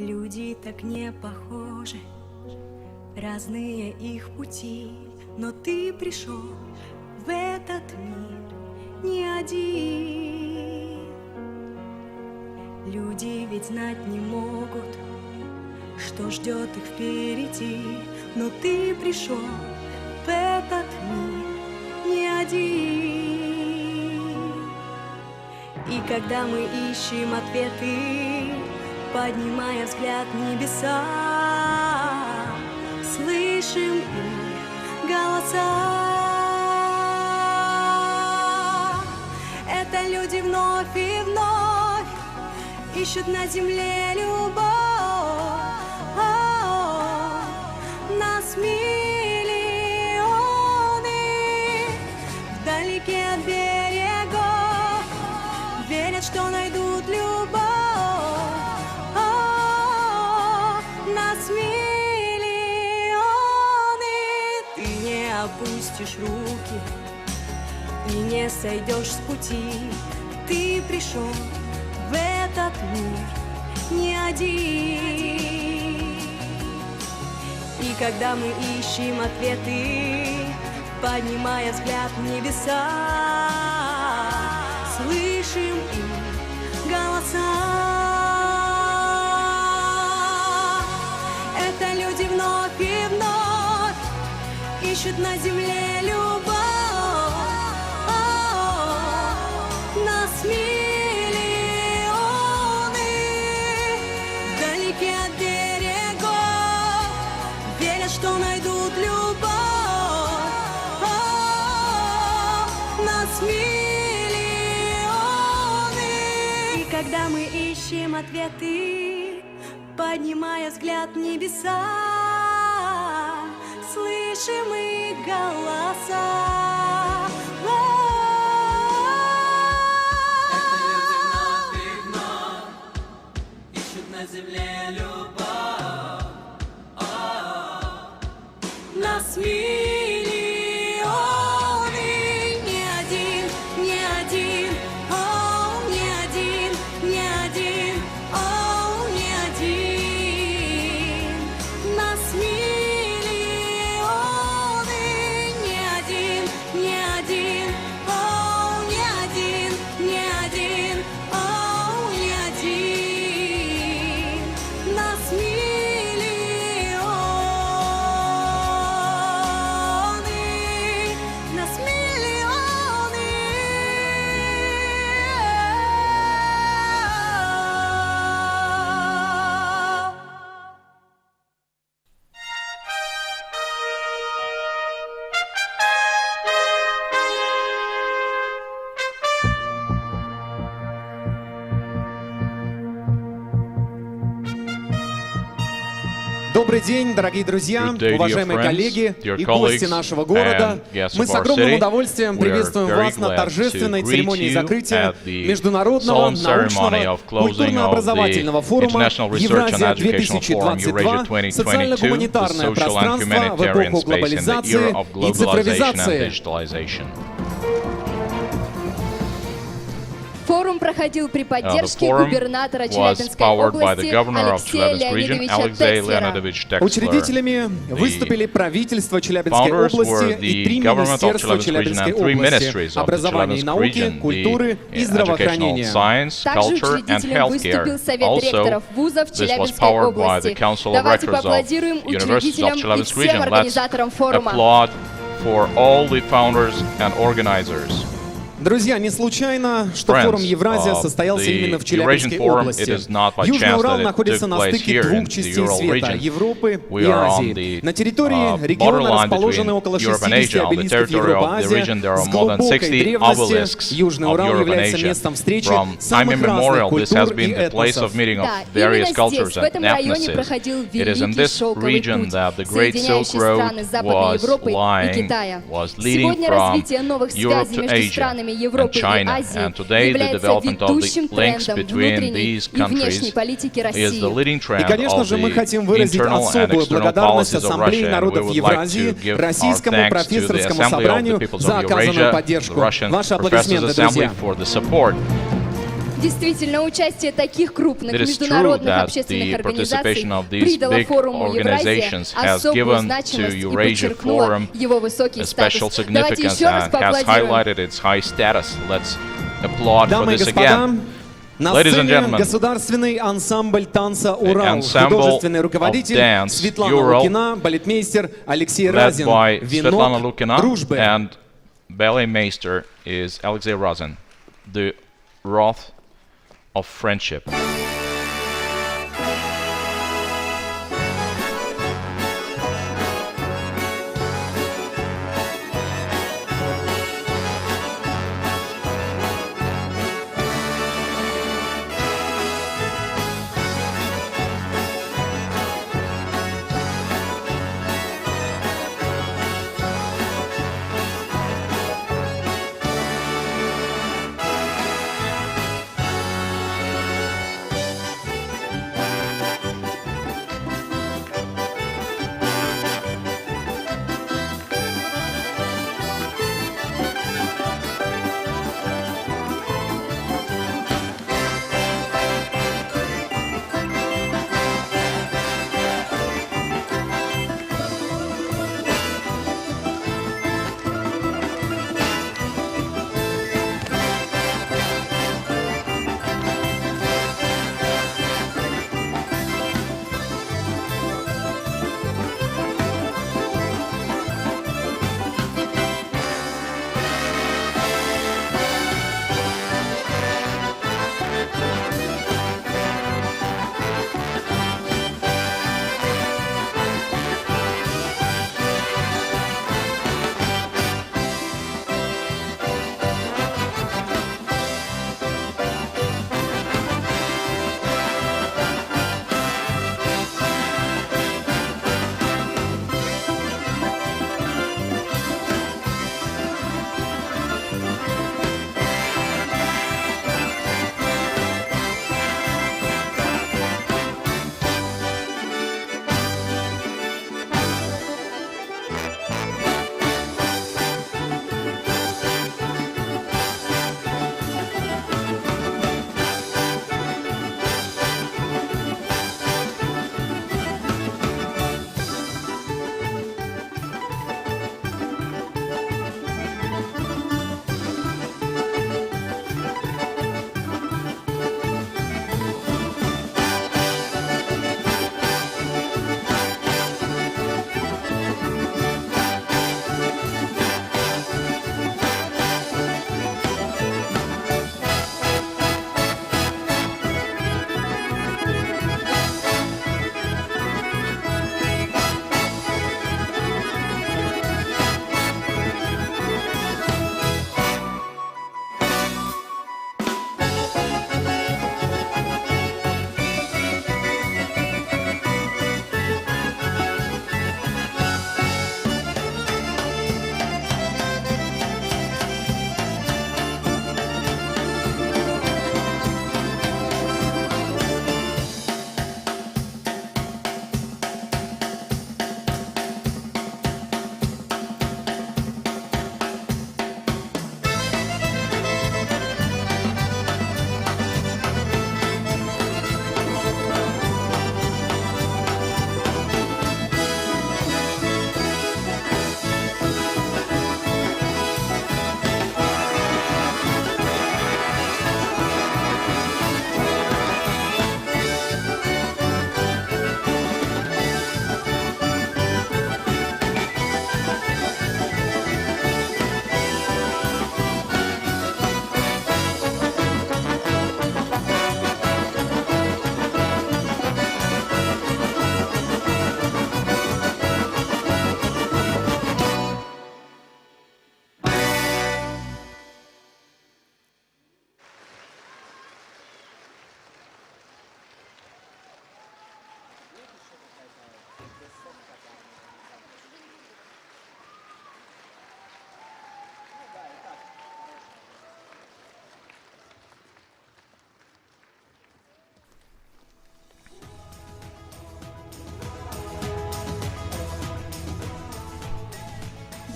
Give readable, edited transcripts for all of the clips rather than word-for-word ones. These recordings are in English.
Люди так не похожи, разные их пути, но ты пришел в этот мир не один. Люди ведь знать не могут, что ждет их впереди, но ты пришел в этот мир не один. И когда мы ищем ответы, поднимая взгляд в небеса, слышим их голоса. Это люди вновь и вновь ищут на земле любовь. Нас миллионы вдалеке от берегов, верят, что найдут любовь. Нас миллионы. Ты не опустишь руки и не сойдешь с пути. Ты пришел в этот мир не один. И когда мы ищем ответы, поднимая взгляд в небеса, слышим их голоса. Это люди вновь и вновь ищут на земле любовь. Нас миллионы вдалеке от берегов, верят, что найдут любовь. Нас миллионы. И когда мы ищем ответы, поднимая взгляд в небеса, слышим их голоса. На земле любовь. Нас миллионы, не один, не один, не один, не один, не один. Нас миллионы, не один, не один, не один, не один, не один. Нас миллионы, нас миллионы. Добрый день, дорогие друзья, уважаемые коллеги и гости нашего города. Мы с огромным удовольствием приветствуем вас на торжественной церемонии закрытия Международного научного культурно-образовательного форума «ЕУРАСИA-2022. Социально-гуманитарное пространство в эпоху глобализации и цифровизации». Форум проходил при поддержке губернатора Челябинской области Алексея Леонидовича Текслера. Учредителями выступили правительство Челябинской области и 3 министерства Челябинской области: образования и науки, культуры и здравоохранения. Также учредителем выступил Совет ректоров вузов Челябинской области. Давайте поаплодируем учредителям и всем организаторам форума. Друзья, не случайно, что форум Евразия состоялся именно в Челябинской области. Южный Урал находится на стыке двух частей света – Европы и Азии. На территории региона расположены около 60 обелисков Европа-Азия. С глубокой древности Южный Урал является местом встречи самых разных культур и этносов. Да, именно здесь, в этом районе, проходил Великий Шелковый путь, соединяющий страны Западной Европы и Китая. Сегодня развитие новых связей между странами Европы и Азии является ведущим трендом внутренней и внешней политики России. И, конечно же, мы хотим выразить особую благодарность Ассамблее народов Евразии, Российскому профессорскому собранию за оказанную поддержку. Ваши аплодисменты, друзья. Действительно, участие таких крупных международных общественных организаций придало форуму Евразия особую значимость и подчеркнуло его высокий статус. Давайте еще раз поаплодируем. Дамы и господа, на сцене государственный ансамбль танца «Урал», художественный руководитель Светлана Лукина, балетмейстер Алексей Разин, венок дружбы. And ballet master is Alexei Razin, the wrath of friendship.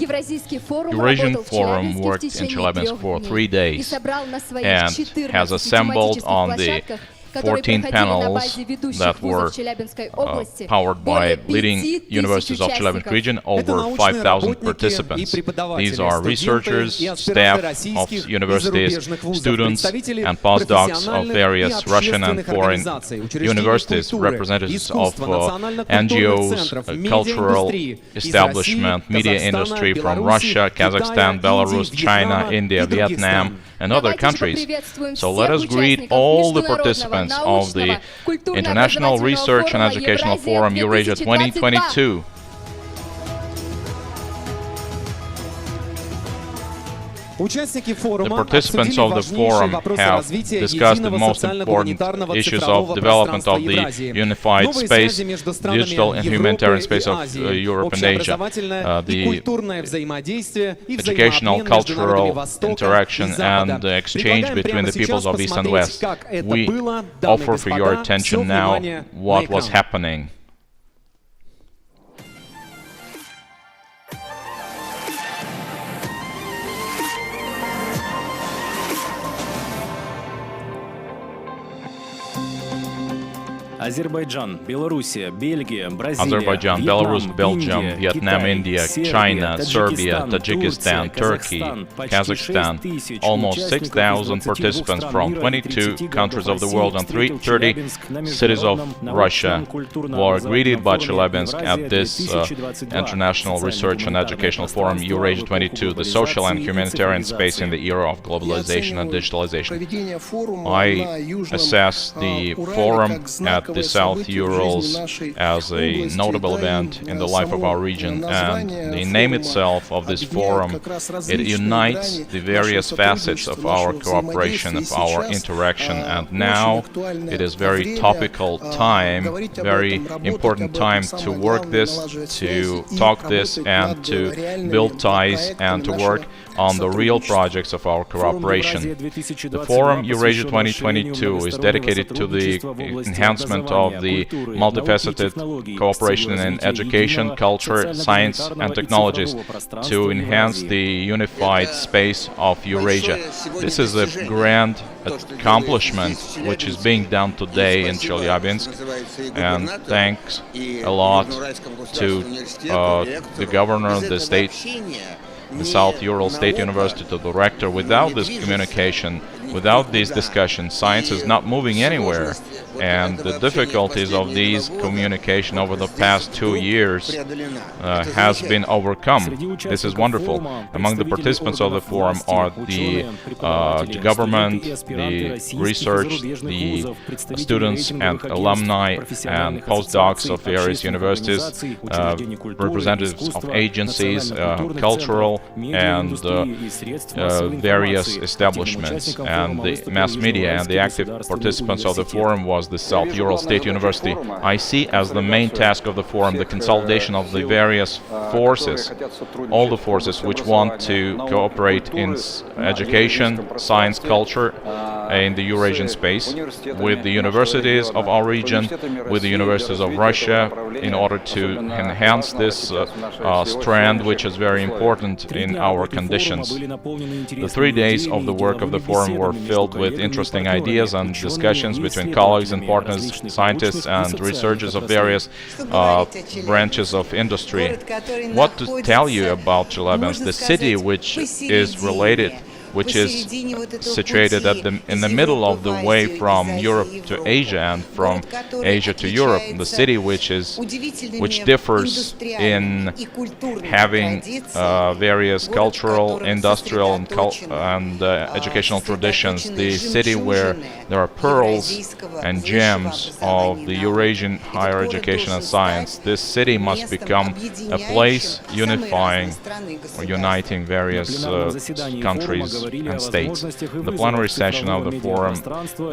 Eurasian Forum worked in Chelyabinsk for 3 days and has assembled on the 14 panels that were powered by leading universities of Chelyabinsk region, over 5,000 participants. These are researchers, staff of universities, students and postdocs of various Russian and foreign universities, representatives of NGOs, cultural establishment, media industry from Russia, Kazakhstan, Belarus, China, India, Vietnam, and other countries. So let us greet all the participants of the International Research and Educational Forum Eurasia 2022. The participants of the forum have discussed the most important issues of development of the unified space, digital and humanitarian space of Europe and Asia, the educational, cultural interaction and the exchange between the peoples of East and West. We offer for your attention now what was happening. Azerbaijan, Belarus, Belgium, Vietnam, India, China, Serbia, Tajikistan, Turkey, Kazakhstan. Almost 6,000 participants from 22 countries of the world and 30 cities of Russia were greeted by Chelyabinsk at this International Research and Educational Forum Eurasia 22, the social and humanitarian space in the era of globalization and digitalization. I assess the forum at the South Urals as a notable event in the life of our region, and the name itself of this forum, it unites the various facets of our cooperation, of our interaction, and now it is very topical time, very important time to work this, to talk this, and to build ties and to work on the real projects of our cooperation. The Forum Eurasia 2022 is dedicated to the enhancement of the multifaceted cooperation in education, culture, science and technologies to enhance the unified space of Eurasia. This is a grand accomplishment which is being done today in Chelyabinsk, and thanks a lot to the governor, the South Ural State University, to the rector. Without this communication, without these discussions, science is not moving anywhere, and the difficulties of these communication over the past 2 years has been overcome. This is wonderful. Among the participants of the forum are the government, the research, the students and alumni and postdocs of various universities, representatives of agencies, cultural and various establishments, and the mass media. And the active participants of the forum was the South Ural State University. I see as the main task of the forum the consolidation of the various forces, all the forces which want to cooperate in education, science, culture in the Eurasian space, with the universities of our region, with the universities of Russia, in order to enhance this strand, which is very important in our conditions. The 3 days of the work of the forum were filled with interesting ideas and discussions between colleagues and partners, scientists and researchers of various branches of industry. What to tell you about Chelyabinsk, the city which is related, which is situated in the middle of the way from Europe to Asia and from Asia to Europe, the city which differs in having various cultural, industrial and educational traditions, the city where there are pearls and gems of the Eurasian higher education and science. This city must become a place unifying or uniting various countries and states. The plenary session of the forum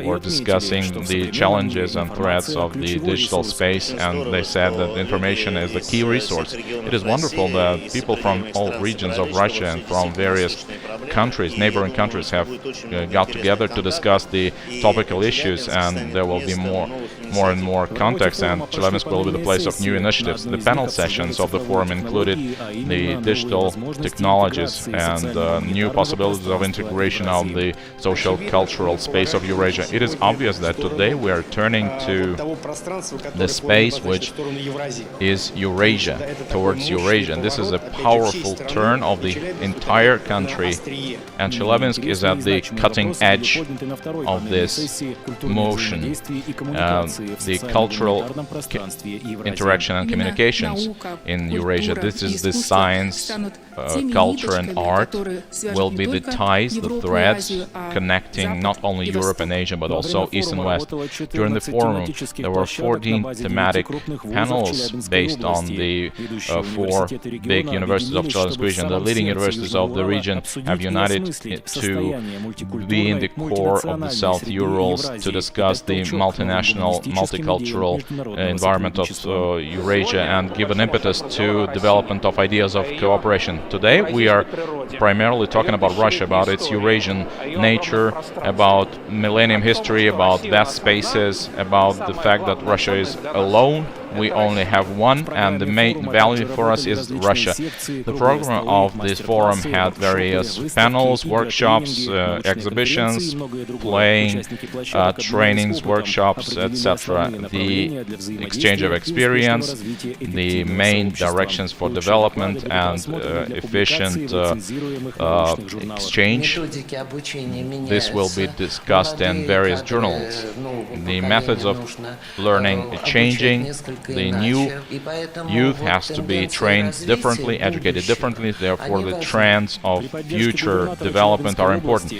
were discussing the challenges and threats of the digital space, and they said that information is a key resource. It is wonderful that people from all regions of Russia and from various countries, neighboring countries, have got together to discuss the topical issues, and there will be more and more context, and Chelyabinsk will be the place of new initiatives. The panel sessions of the forum included the digital technologies and new possibilities of integration of the social cultural space of Eurasia. It is obvious that today we are turning to the space which is Eurasia, towards Eurasia, and this is a powerful turn of the entire country, and Chelyabinsk is at the cutting edge of this motion. The cultural interaction and communications in Eurasia, this is the science, culture and art will be the ties, the threads connecting not only Europe and Asia but also East and West. During the forum there were 14 thematic panels based on the 4 big universities of Chelyabinsk region. The leading universities of the region have united to be in the core of the South Urals to discuss the multinational, multicultural environment of Eurasia and give an impetus to development of ideas of cooperation. Today we are primarily talking about Russia, about its Eurasian nature, about millennium history, about vast spaces, about the fact that Russia is alone. We only have one, and the main value for us is Russia. The program of this forum had various panels, workshops, exhibitions, playing, trainings, workshops, etc. The exchange of experience, the main directions for development and efficient exchange. This will be discussed in various journals. The methods of learning changing. The new youth has to be trained differently, educated differently, therefore the trends of future development are important.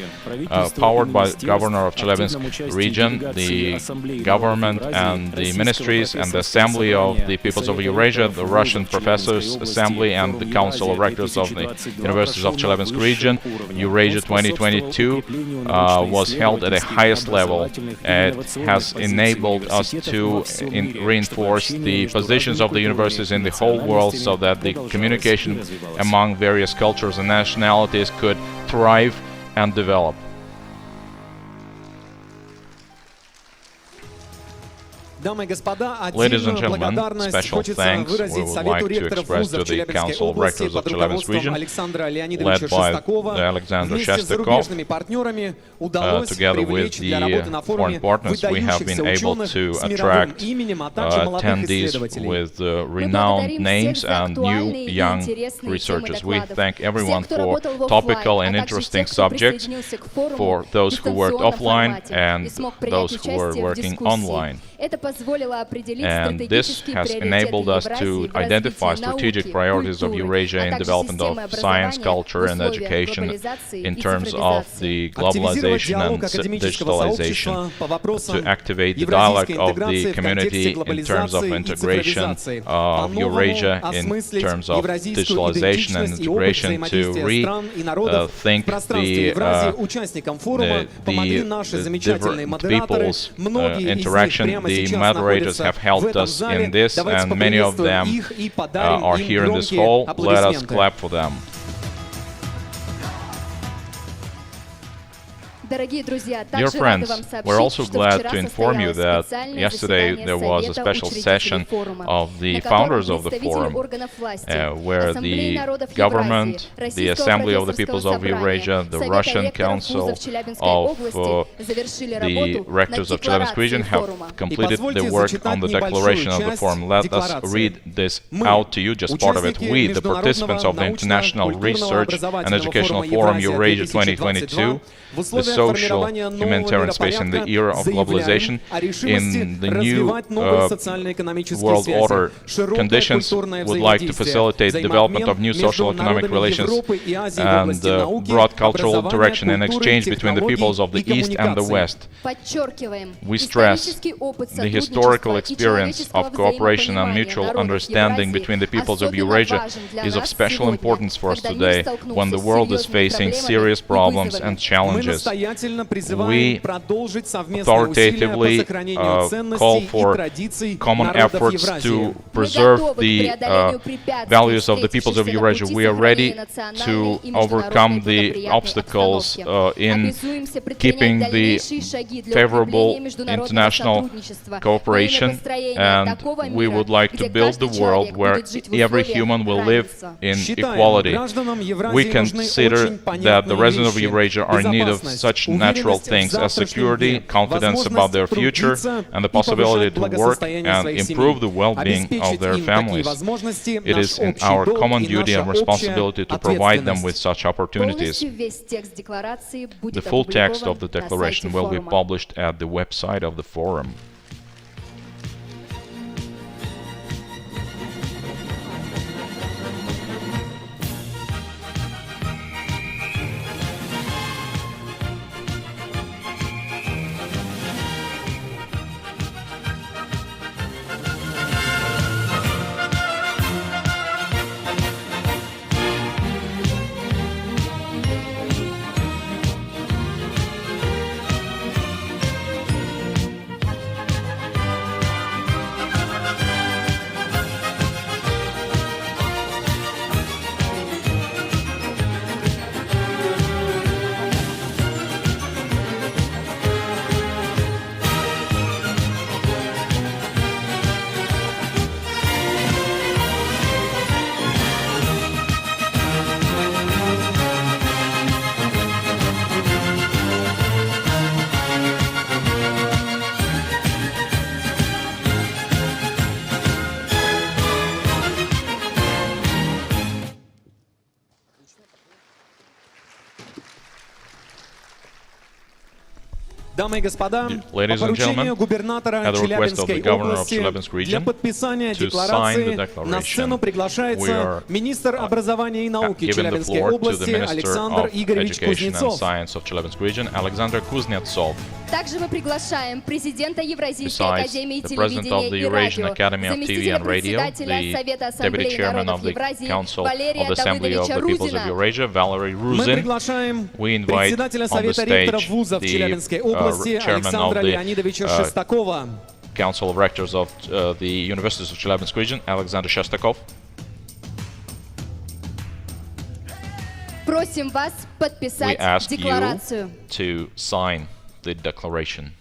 Powered by the governor of Chelyabinsk region, the government and the ministries and the Assembly of the Peoples of Eurasia, the Russian Professors' Assembly and the Council of Rectors of the Universities of Chelyabinsk region, Eurasia 2022 was held at the highest level. It has enabled us to reinforce the positions of the universities in the whole world so that the communication among various cultures and nationalities could thrive and develop. Ladies and gentlemen, special thanks we would like to express to the Council of Rectors of Chelyabinsk region, led by Alexander Shestakov. Together with the foreign partners, we have been able to attract attendees with renowned names and new young researchers. We thank everyone for topical and interesting subjects, for those who worked offline and those who were working online. And this has enabled us to identify strategic priorities of Eurasia in development of science, culture and education in terms of the globalization and digitalization, to activate the dialogue of the community in terms of integration of Eurasia, in terms of digitalization and integration, to rethink the different people's interaction. The moderators have helped us in this, and many of them are here in this hall. Let us clap for them. Dear friends, we're also glad to inform you that yesterday there was a special session of the founders of the forum, where the government, the Assembly of the Peoples of Eurasia, the Russian Council of the Rectors of Chelyabinsk region have completed the work on the declaration of the forum. Let us read this out to you, just part of it. We, the participants of the International Research and Educational Forum Eurasia 2022, the social humanitarian space in the era of globalization, in the new world order conditions, would like to facilitate the development of new social economic relations and broad cultural interaction and exchange between the peoples of the East and the West. We stress the historical experience of cooperation and mutual understanding between the peoples of Eurasia is of special importance for us today, when the world is facing serious problems and challenges. we authoritatively call for common efforts to preserve the values of the peoples of Eurasia. We are ready to overcome the obstacles in keeping the favorable international cooperation, and we would like to build the world where every human will live in equality. We consider that the residents of Eurasia are in need of such natural things as security, confidence about their future, and the possibility to work and improve the well-being of their families. It is in our common duty and responsibility to provide them with such opportunities. The full text of the declaration will be published at the website of the forum. Ladies and gentlemen, at the request of the governor of Chelyabinsk region, to sign the declaration, we are giving the floor to the Minister of Education and Science of Chelyabinsk region, Alexander Kuznetsov. Также мы приглашаем президента Евразийской Besides, академии the president of the телевидения и Eurasian радио, Academy of TV and Radio, the deputy chairman of the Council of the Assembly of the Peoples of Eurasia, Valery Ruzin. We invite on the stage the chairman of the Council of Rectors of the Universities of Chelyabinsk region, Alexander Shestakov. Просим вас подписать декларацию. To sign the declaration.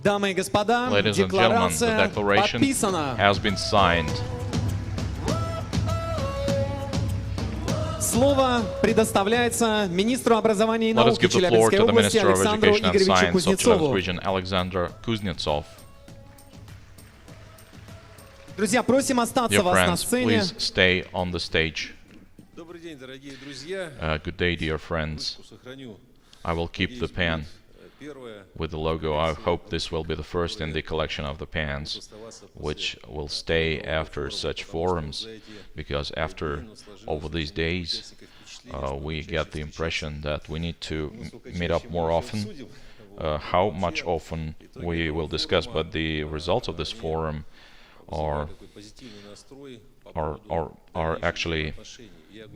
Ladies and gentlemen, the declaration has been signed. Слово предоставляется министру образования и Let us науки give the floor Челябинской to the области Minister of Александру Education and Игоревичу Science of Chelyabinsk Кузнецову. region, Alexander Kuznetsov. Друзья, просим остаться Dear вас на friends, сцене. please stay on the stage. Добрый день, дорогие друзья. Good day, dear friends. Сохраню. I will keep the pen with the logo. I hope this will be the first in the collection of the pens, which will stay after such forums, because after over these days we get the impression that we need to meet up more often. How much often we will discuss, but the results of this forum are actually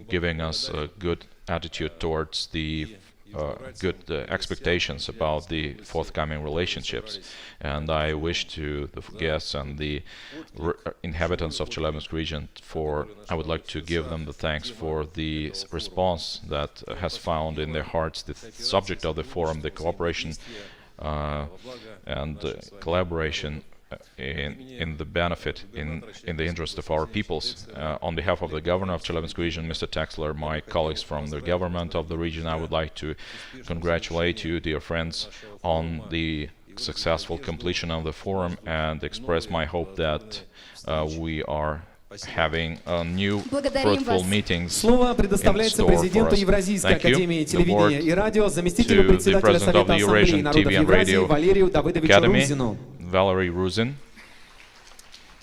giving us a good attitude towards the good expectations about the forthcoming relationships. And I wish to the guests and the inhabitants of Chelyabinsk region I would like to give them the thanks for the response that has found in their hearts the subject of the forum, the cooperation and collaboration in the benefit, in the interest of our peoples. On behalf of the governor of Chelyabinsk region, Mr. Texler, my colleagues from the government of the region, I would like to congratulate you, dear friends, on the successful completion of the forum and express my hope that we are having new fruitful meetings Слово предоставляется президенту Евразийской академии телевидения и радио, заместителю председателя Совета Ассамблеи народов Евразии Валерию Давыдовичу Рузину. Valery Ruzin,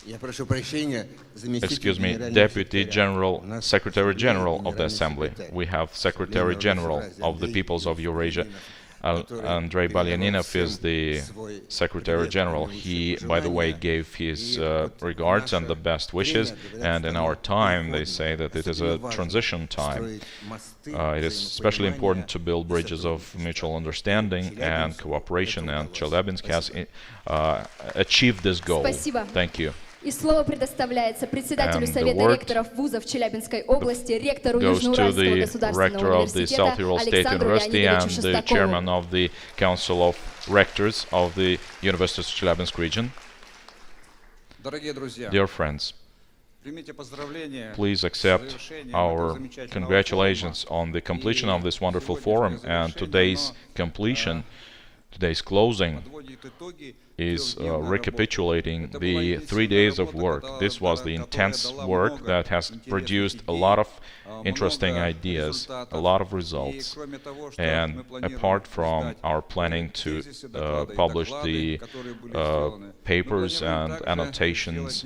excuse me, Deputy General, Secretary General of the Assembly. We have Secretary General of the Peoples of Eurasia. Andrei Balyaninov is the Secretary General. He, by the way, gave his regards and the best wishes. And in our time, they say that it is a transition time. It is especially important to build bridges of mutual understanding and cooperation, and Chelyabinsk has achieved this goal. Thank you. И слово предоставляется председателю Совета ректоров вузов Челябинской области, ректору Южно-Уральского государственного университета Александру Леонидовичу the chairman of the Council of Rectors of the University of Chelyabinsk region. Dear friends, please accept our congratulations on the completion of this wonderful forum, and today's closing is recapitulating the 3 days of work. This was the intense work that has produced a lot of interesting ideas, a lot of results. And apart from our planning to publish the papers and annotations,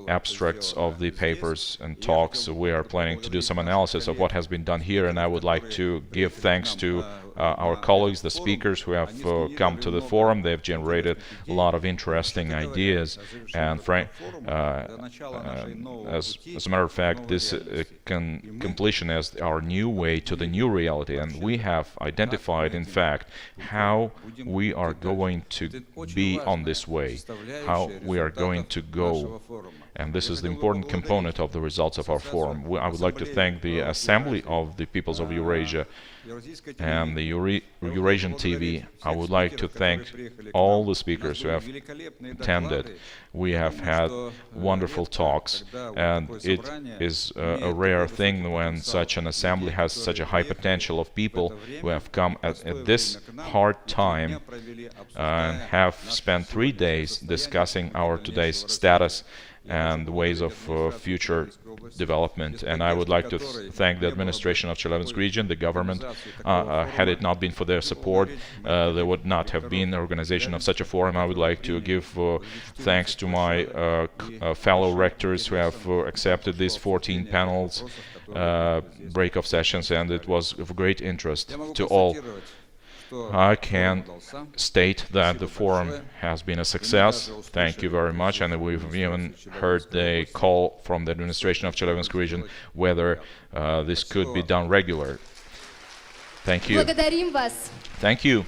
abstracts of the papers and talks, we are planning to do some analysis of what has been done here, and I would like to give thanks to our colleagues, the speakers who have come to the forum. They have generated a lot of interesting ideas, and as a matter of fact, this completion is our new way to the new reality, and we have identified, in fact, how we are going to be on this way, how we are going to go. And this is the important component of the results of our forum. I would like to thank the Assembly of the Peoples of Eurasia and the Eurasian TV. I would like to thank all the speakers who have attended. We have had wonderful talks, and it is a rare thing when such an assembly has such a high potential of people who have come at this hard time and have spent 3 days discussing our today's status and the ways of future development. And I would like to thank the administration of Chelyabinsk region, the government. Had it not been for their support, there would not have been the organization of such a forum. I would like to give thanks to my fellow rectors who have accepted these 14 panels, break-off sessions, and it was of great interest to all. I can state that the forum has been a success. Thank you very much. And we've even heard the call from the administration of Chelyabinsk region whether this could be done regular. Thank you. Thank you.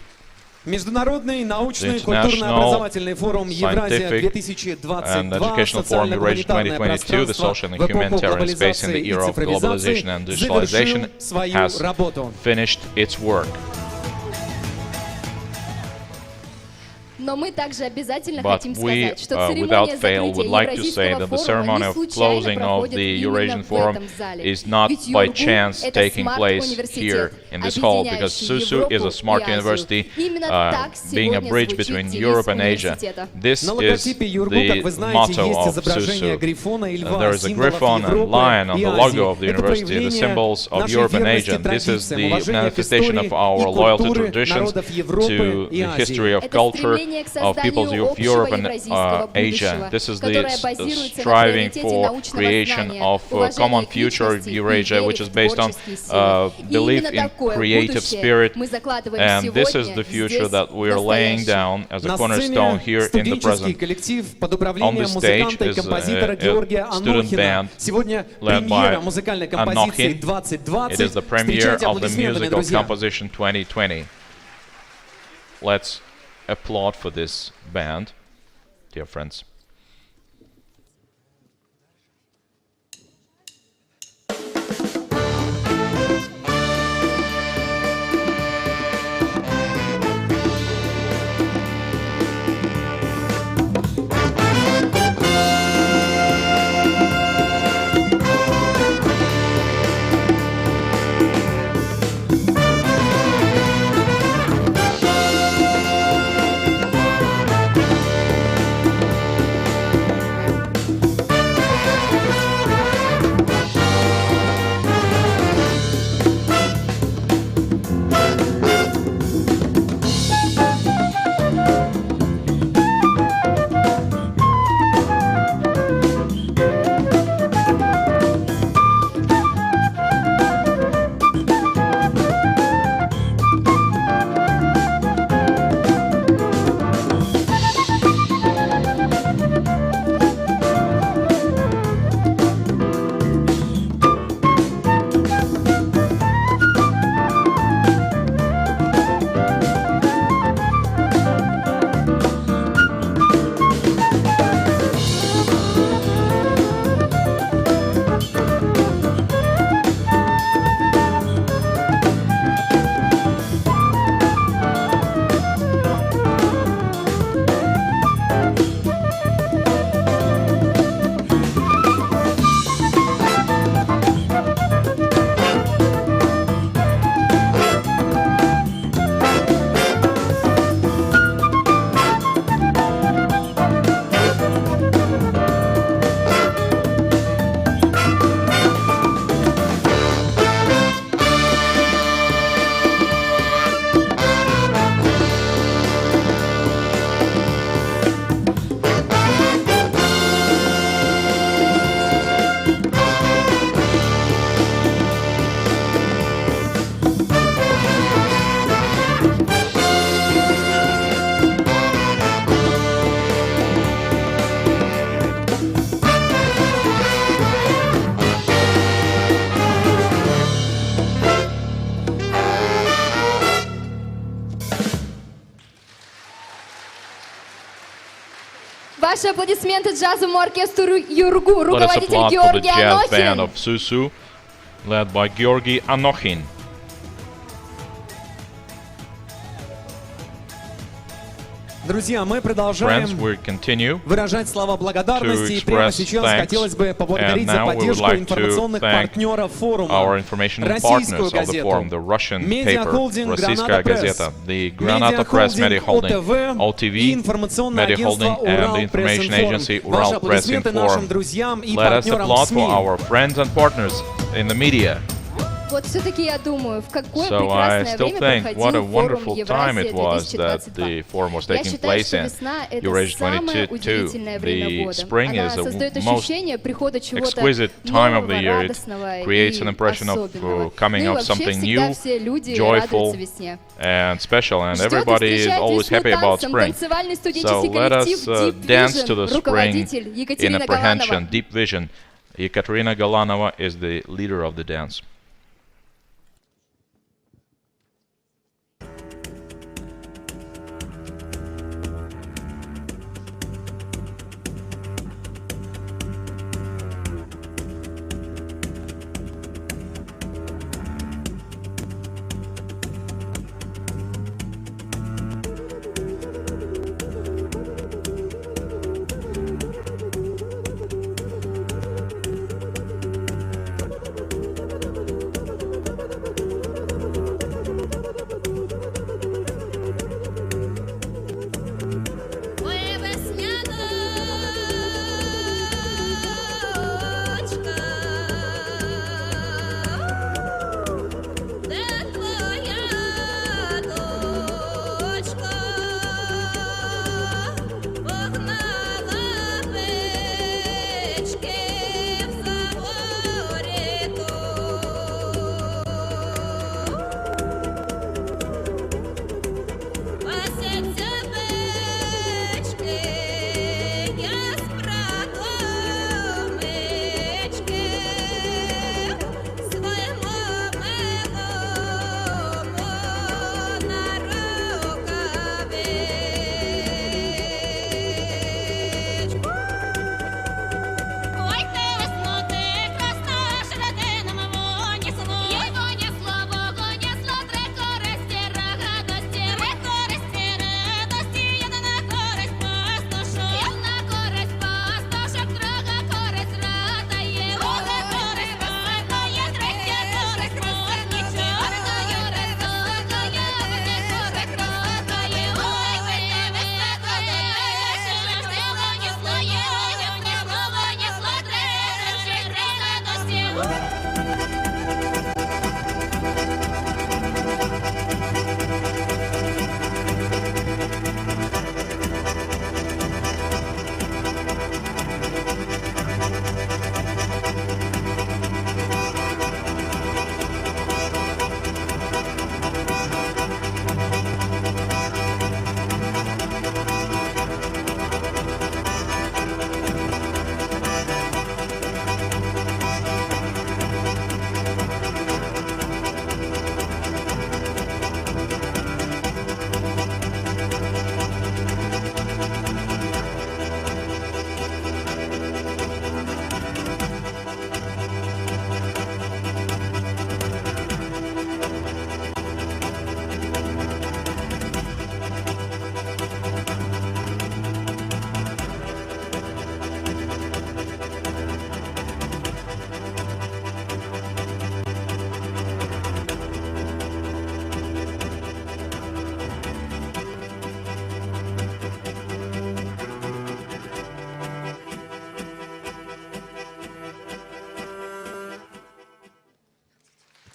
Международный научный культурно-образовательный форум Евразия 2022 социального гуманитарного пространства в эпоху глобализации и цифровизации завершил свою работу. Но мы также обязательно хотим сказать, что церемония закрытия Евразийского форума не случайно проходит именно в этом зале. Ведь ЮУрГУ — это смарт-университет, объединяющий Европу и Азию. Именно так сегодня звучит девиз университета. На логотипе ЮУрГУ, как вы знаете, есть изображение грифона и льва, символов Европы и Азии. Это проявление нашей верности традициям, уважения к истории и культуре народов Европы и Азии. Это стремление of peoples of Europe and Asia. This is the striving for creation of a common future of Eurasia, which is based on belief in creative spirit, and this is the future that we are laying down as a cornerstone here in the present. On the stage is a student band led by Anokhin. It is the premiere of the musical composition 2020. Let's applaud for this band, dear friends. Ваши аплодисменты джазовому оркестру ЮУрГУ, руководитель Let us applaud for the Георгий jazz band Анохин. of Susu, led by Georgi Anokhin. Друзья, мы продолжаем выражать слова благодарности, и прямо сейчас хотелось бы поблагодарить за поддержку информационных партнеров форума, российскую газету, медиахолдинг «Граната Пресс», медиахолдинг ОТВ и информационное агентство «ЮРАЛ-Пресс-Информ». Ваши аплодисменты нашим друзьям и партнерам СМИ. Вот все-таки я думаю, в какое прекрасное время проходил форум Евразия 2022. Я считаю, что весна — это самое удивительное время года. Она создает ощущение прихода чего-то нового, радостного и особенного. Ну и вообще всегда все люди радуются весне. And special, and everybody is always happy about spring. So let us dance to the spring in apprehension, deep vision. Ekaterina Galanova is the leader of the dance.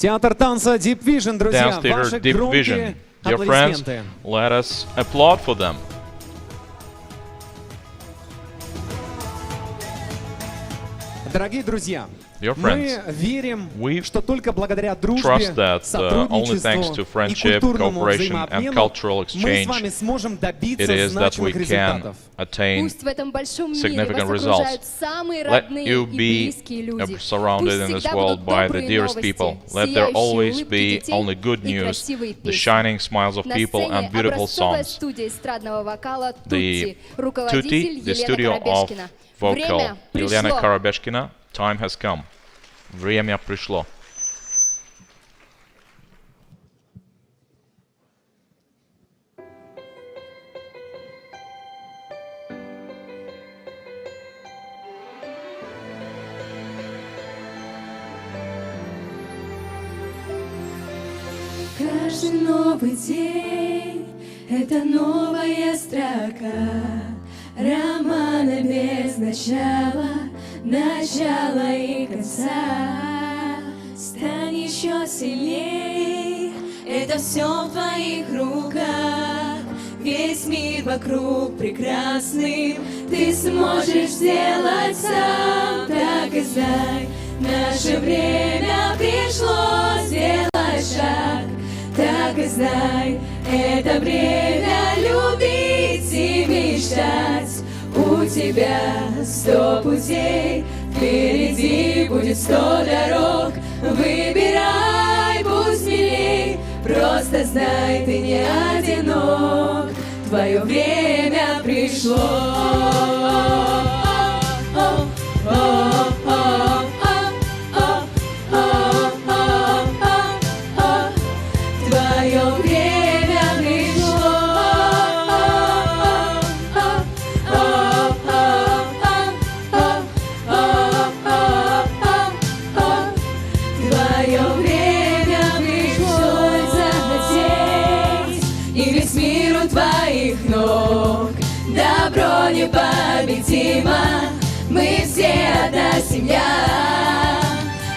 Театр танца Deep Vision, друзья, Dance Theater ваши Deep громкие Vision. Dear friends, аплодисменты. let us applaud for them. Дорогие друзья, Dear мы friends, верим, we что только благодаря дружбе, trust that only thanks to сотрудничеству и friendship, культурному cooperation, and взаимообмену cultural мы с exchange, вами сможем it добиться is that we значимых can результатов. attain Пусть в этом большом мире significant вас results. окружают самые Let родные you и be близкие люди. surrounded in Пусть this всегда world будут by the добрые dearest новости, people. Let there сияющие always улыбки be детей only good и news, красивые the песни. shining smiles of На people сцене and beautiful образцовая songs. студия эстрадного вокала The Тутти, руководитель Tutti, the Елена studio of Коробешкина. vocal Время Елена пришло. Коробешкина. Time has come. Время пришло. Каждый новый день — это новая строка романа без начала, начала и конца. Стань еще сильней, это все в твоих руках. Весь мир вокруг прекрасный, ты сможешь сделать сам. Так и знай, наше время пришло, сделай шаг. Так и знай, это время любить и мечтать. У тебя 100 путей, впереди будет 100 дорог. Выбирай, будь смелей, просто знай, ты не одинок. Твое время пришло. Непобедимо, мы все одна семья.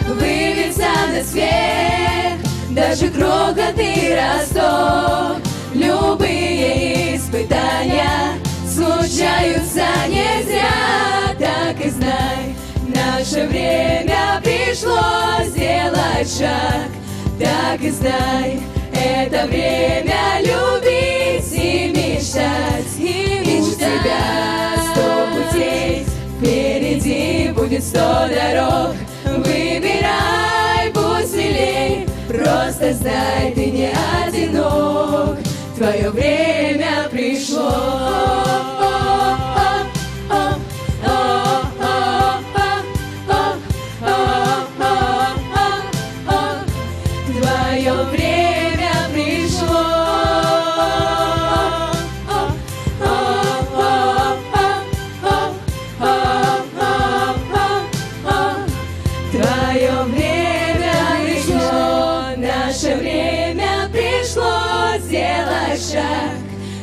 Выведется на свет даже крохотный росток. Любые испытания случаются не зря. Так и знай, наше время пришло, сделать шаг. Так и знай, это время любить и мечтать. У тебя 100 путей, впереди будет 100 дорог. Выбирай, будь смелей, просто знай, ты не одинок. Твое время пришло.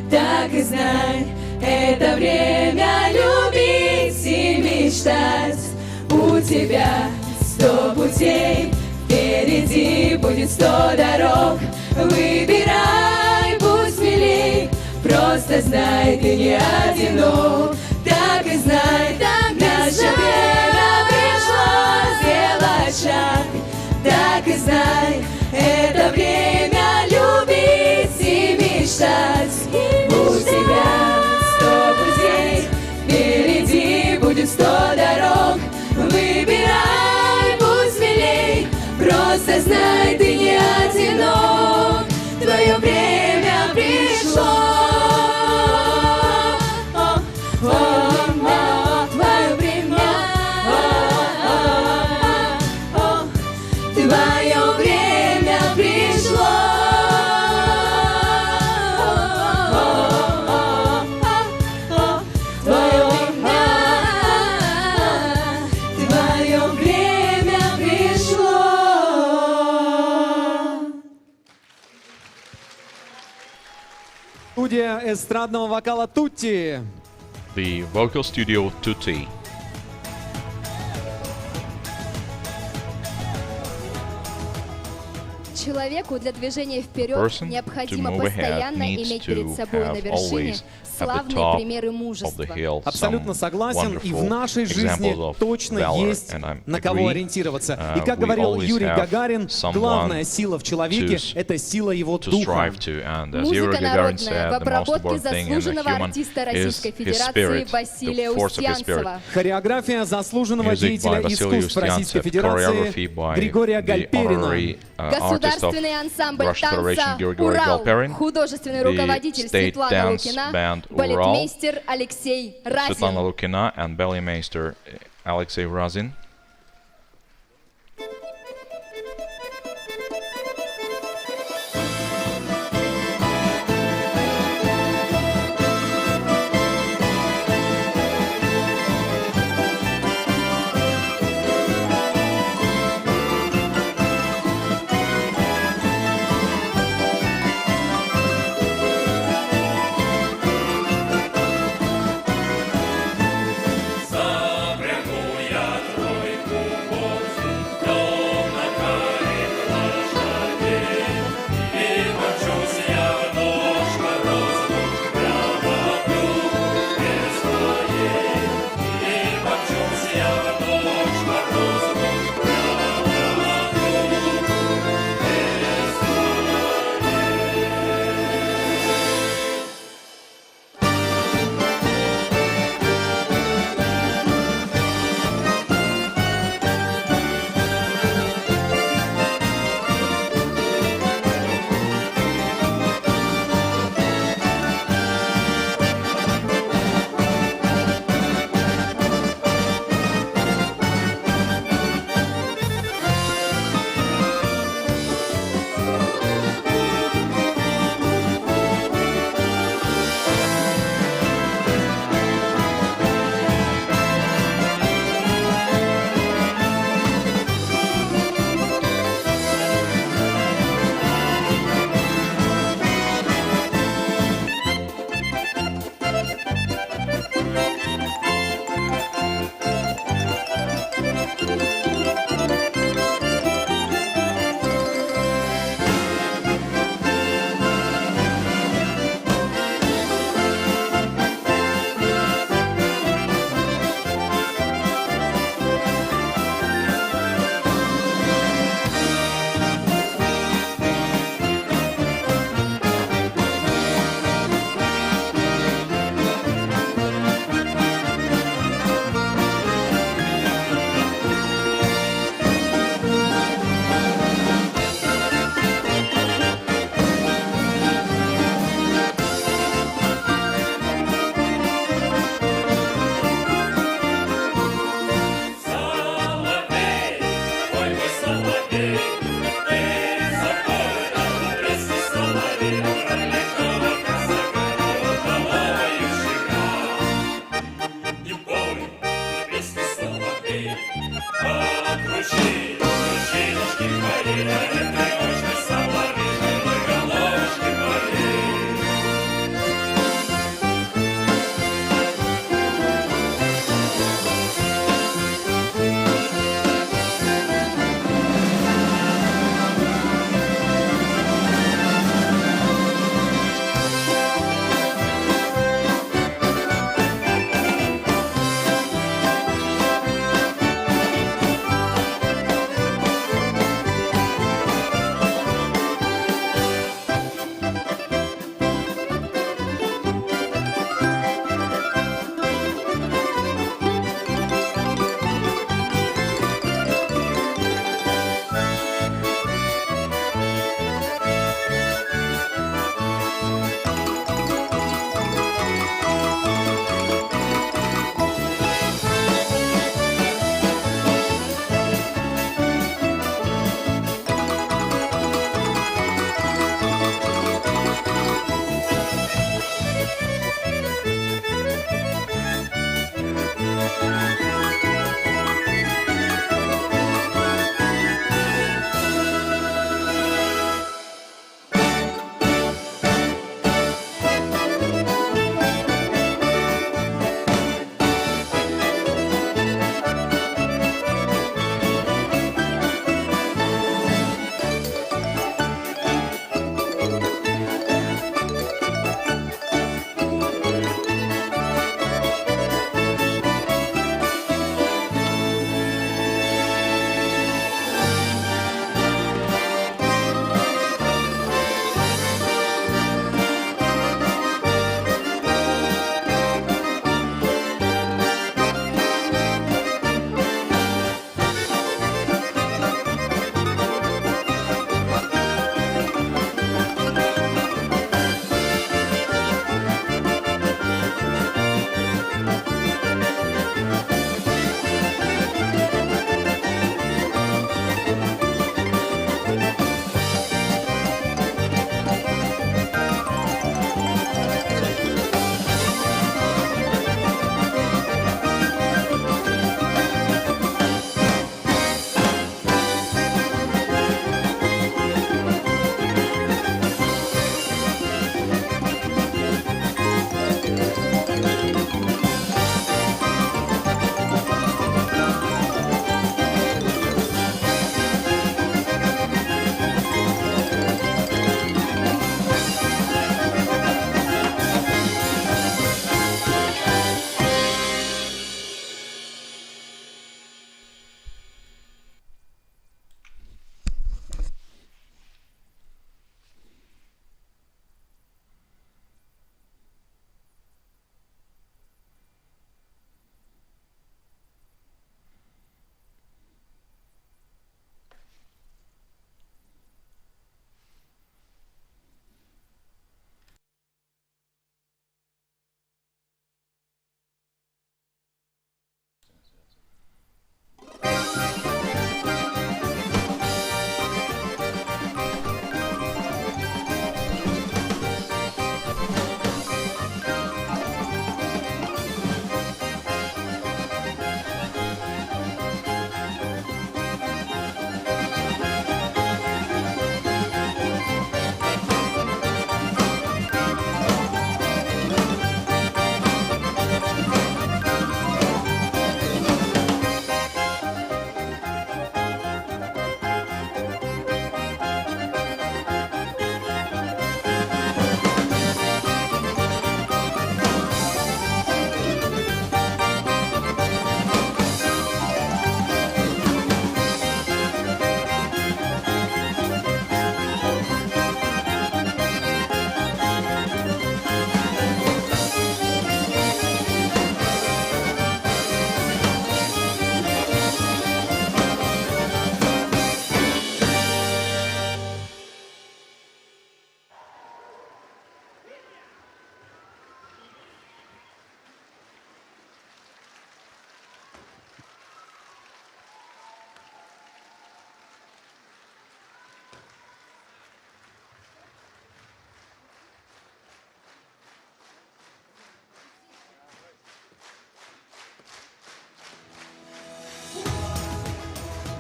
Так и знай, это время любить и мечтать. У тебя 100 путей, впереди будет 100 дорог. Выбирай, будь смелей, просто знай, ты не одинок. Так и знай, наше время пришло, сделать шаг. Так и знай, это время любить и мечтать. У тебя 100 путей, впереди будет 100 дорог. Выбирай, будь смелей, просто знай, ты не одинок. Твое время пришло. Твое время. Твое время пришло. Студия эстрадного вокала Тутти. The vocal studio Tutti. Человеку для движения вперед person to необходимо move ahead постоянно needs иметь перед to собой на have вершине always at the славные top примеры of the мужества. hill Абсолютно some согласен, и в wonderful нашей жизни examples of точно valor, есть and I на кого agree. ориентироваться. И как We говорил always Юрий have Гагарин, someone главная сила в человеке to — это сила его to духа. strive to, and as Музыка Yuri Gagarin народная в said, the most обработке important thing in a заслуженного human артиста is Российской his Федерации spirit, Василия the force of his spirit. Устьянцева. Хореография заслуженного Music by деятеля Vasily искусств Российской Ustyantsev, Федерации choreography by Григория the Гальперина. honorary artist of Государственный ансамбль Russian Federation танца Григорий «Урал», Галперин, художественный the руководитель state Светлана dance Лукина, band «Урал», балетмейстер Алексей Svetlana Разин. Lukina, and balletmeister Alexei Razin. Запрягу я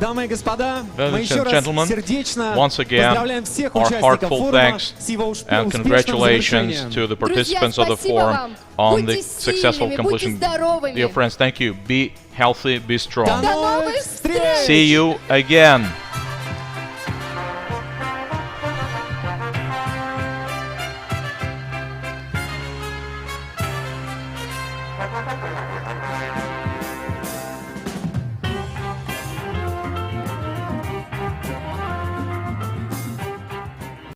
Дамы и господа, мы Ladies еще and раз gentlemen, сердечно once again, поздравляем всех our участников heartfelt форума thanks с его and успешным congratulations завершением. to the participants of the forum on the successful completion. Dear friends, thank you. Be healthy, be До strong. новых встреч! See you again.